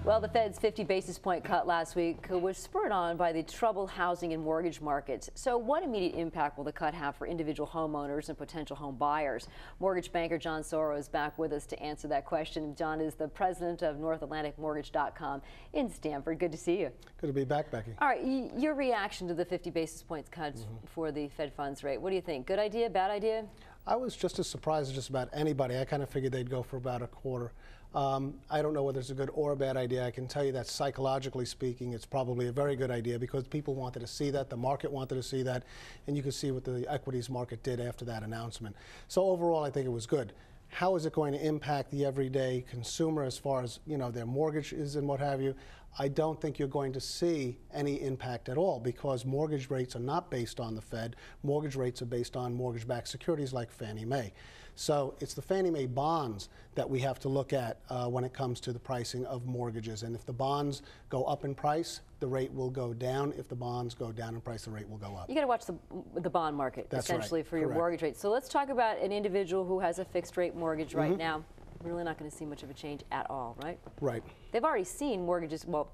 Well, the Fed's 50 basis point cut last week was spurred on by the troubled housing and mortgage markets. So what immediate impact will the cut have for individual homeowners and potential home buyers? Mortgage banker John Sauro is back with us to answer that question. John is the president of NorthAtlanticMortgage.com in Stamford. Good to see you. Good to be back, Becky. All right, your reaction to the 50 basis points cuts for the Fed funds rate. What do you think? Good idea, bad idea? I was just as surprised as just about anybody. I kind of figured they'd go for about a quarter. I don't know whether it's a good or a bad idea. I can tell you that psychologically speaking, it's probably a very good idea because people wanted to see that, the market wanted to see that, and you can see what the equities market did after that announcement. So overall, I think it was good. How is it going to impact the everyday consumer as far as, you know, their mortgages and what have you? I don't think you're going to see any impact at all because mortgage rates are not based on the Fed. Mortgage rates are based on mortgage-backed securities like Fannie Mae. So it's the Fannie Mae bonds that we have to look at when it comes to the pricing of mortgages. And if the bonds go up in price, the rate will go down. If the bonds go down in price, the rate will go up. You got to watch the bond market, That's essentially, right. for your Correct. mortgage rate. So let's talk about an individual who has a fixed rate mortgage right now. We're really not going to see much of a change at all, right? Right. They've already seen mortgages, well,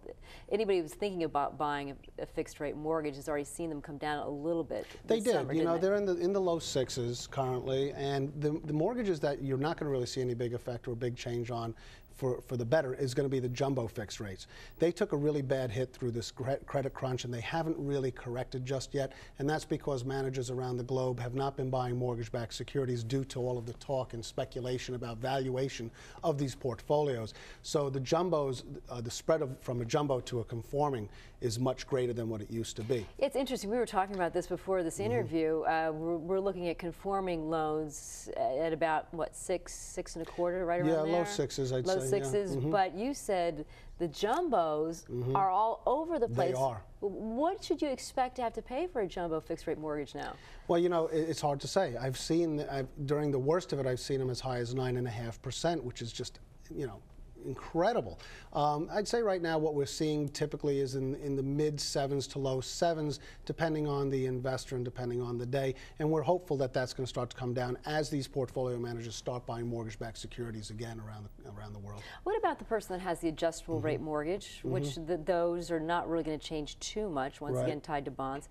anybody who's thinking about buying a fixed rate mortgage has already seen them come down a little bit. They did. Summer, you know, they? they're in the low sixes currently, and the mortgages that you're not going to really see any big effect or big change on for the better is going to be the jumbo fixed rates. They took a really bad hit through this credit crunch, and they haven't really corrected just yet, and that's because managers around the globe have not been buying mortgage-backed securities due to all of the talk and speculation about valuation of these portfolios. So the jumbos, the spread from a jumbo to a conforming is much greater than what it used to be. It's interesting. We were talking about this before this interview. We're looking at conforming loans at about, what, six and a quarter, right around there? Yeah, low sixes, I'd say. Low sixes, but you said the jumbos are all over the place. They are. What should you expect to have to pay for a jumbo fixed rate mortgage now? Well, you know, it's hard to say. I've seen, during the worst of it, I've seen them as high as 9.5%, which is just, you know, incredible. I'd say right now what we're seeing typically is in the mid sevens to low sevens, depending on the investor and depending on the day. And we're hopeful that that's going to start to come down as these portfolio managers start buying mortgage-backed securities again around the world. What about the person that has the adjustable rate mortgage, which those are not really going to change too much, once again tied to bonds?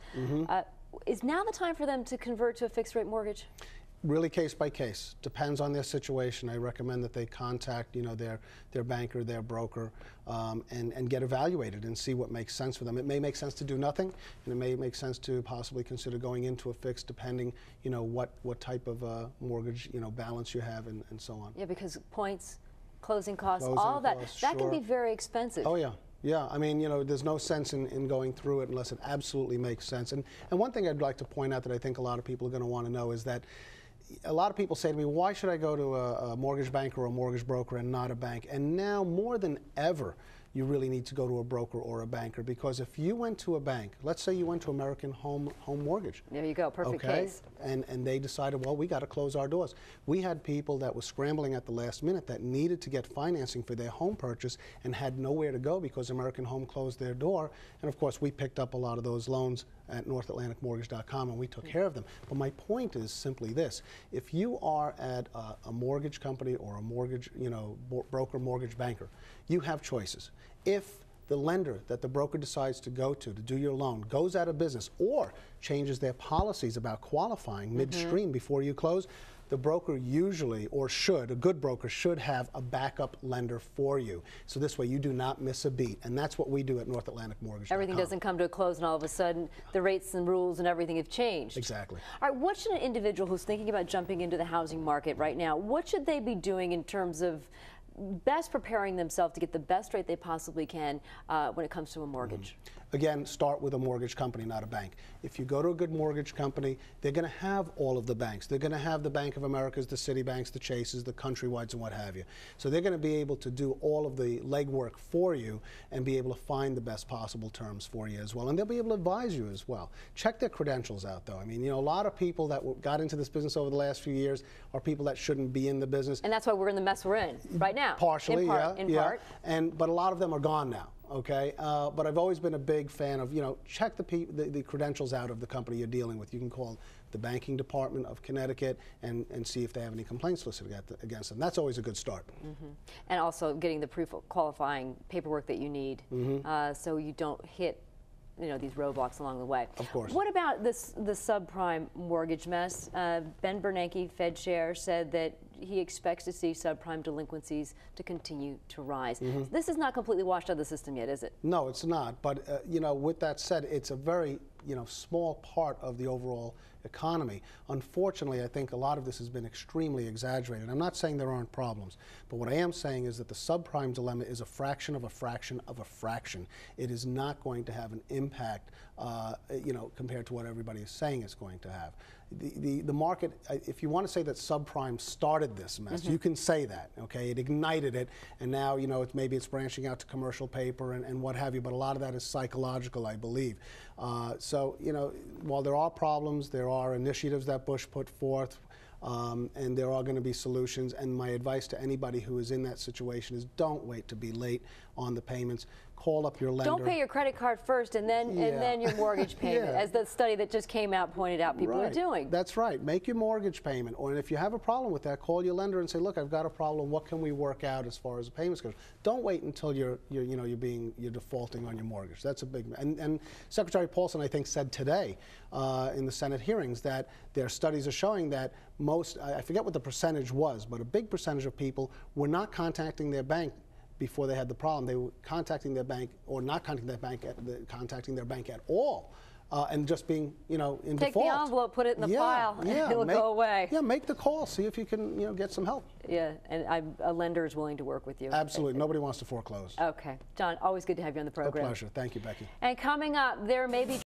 Is now the time for them to convert to a fixed rate mortgage? Really case by case, depends on their situation. I recommend that they contact, you know, their banker, their broker, and get evaluated and see what makes sense for them. It may make sense to do nothing, and it may make sense to possibly consider going into a fixed, depending, you know, what type of mortgage, you know, balance you have, and so on. Yeah, because points, closing costs, all of that, that can be very expensive. Oh yeah. Yeah, I mean, you know, there's no sense in going through it unless it absolutely makes sense. And one thing I'd like to point out that I think a lot of people are going to want to know is that a lot of people say to me, why should I go to a mortgage banker or a mortgage broker and not a bank? And now more than ever, you really need to go to a broker or a banker, because if you went to a bank, let's say you went to American Home Mortgage. There you go, perfect case. And they decided, well, we got to close our doors. We had people that were scrambling at the last minute that needed to get financing for their home purchase and had nowhere to go because American Home closed their door. And of course, we picked up a lot of those loans at NorthAtlanticMortgage.com, and we took care of them. But my point is simply this: if you are at a mortgage company or a mortgage, you know, broker, mortgage banker, you have choices. If the lender that the broker decides to go to do your loan goes out of business or changes their policies about qualifying midstream before you close, the broker usually, or should, a good broker should have a backup lender for you. So this way you do not miss a beat. And that's what we do at NorthAtlanticMortgage.com. Everything doesn't come to a close and all of a sudden the rates and rules and everything have changed. Exactly. All right, what should an individual who's thinking about jumping into the housing market right now, what should they be doing in terms of best preparing themselves to get the best rate they possibly can when it comes to a mortgage? Again, start with a mortgage company, not a bank. If you go to a good mortgage company, they're going to have all of the banks. They're going to have the Bank of Americas, the Citibanks, the Chases, the Countrywides, and what have you. So they're going to be able to do all of the legwork for you and be able to find the best possible terms for you as well. And they'll be able to advise you as well. Check their credentials out, though. I mean, you know, a lot of people that got into this business over the last few years are people that shouldn't be in the business. And that's why we're in the mess we're in right now. Partially, in part. But a lot of them are gone now. Okay, but I've always been a big fan of, you know, check the credentials out of the company you're dealing with. You can call the banking department of Connecticut and see if they have any complaints listed against them. That's always a good start. And also getting the proof of qualifying paperwork that you need, so you don't hit these roadblocks along the way. Of course. What about the subprime mortgage mess? Ben Bernanke, Fed chair, said that he expects to see subprime delinquencies to continue to rise. This is not completely washed out of the system yet, is it? No, it's not. But with that said, it's a very small part of the overall economy. Unfortunately, I think a lot of this has been extremely exaggerated. I'm not saying there aren't problems, but what I am saying is that the subprime dilemma is a fraction of a fraction of a fraction. It is not going to have an impact, compared to what everybody is saying it's going to have. The market, if you want to say that subprime started this mess, you can say that, okay? It ignited it, and now, maybe it's branching out to commercial paper and what have you, but a lot of that is psychological, I believe. So, while there are problems, there are initiatives that Bush put forth, and there are going to be solutions, and my advice to anybody who is in that situation is don't wait to be late on the payments. Call up your lender. Don't pay your credit card first and then your mortgage payment, as the study that just came out pointed out people are doing. That's right. Make your mortgage payment, or if you have a problem with that, call your lender and say, look, I've got a problem. What can we work out as far as the payments go? Don't wait until you're defaulting on your mortgage. That's a big. And Secretary Paulson, I think, said today in the Senate hearings that their studies are showing that most, I forget what the percentage was, but a big percentage of people were not contacting their bank before they had the problem. They were contacting their bank or not contacting their bank at all, and just being, in default. Take the envelope, put it in the file, and it'll go away. Yeah, make the call, see if you can, get some help. Yeah, and a lender is willing to work with you. Absolutely, nobody wants to foreclose. Okay, John, always good to have you on the program. A pleasure. Thank you, Becky. And coming up, there may be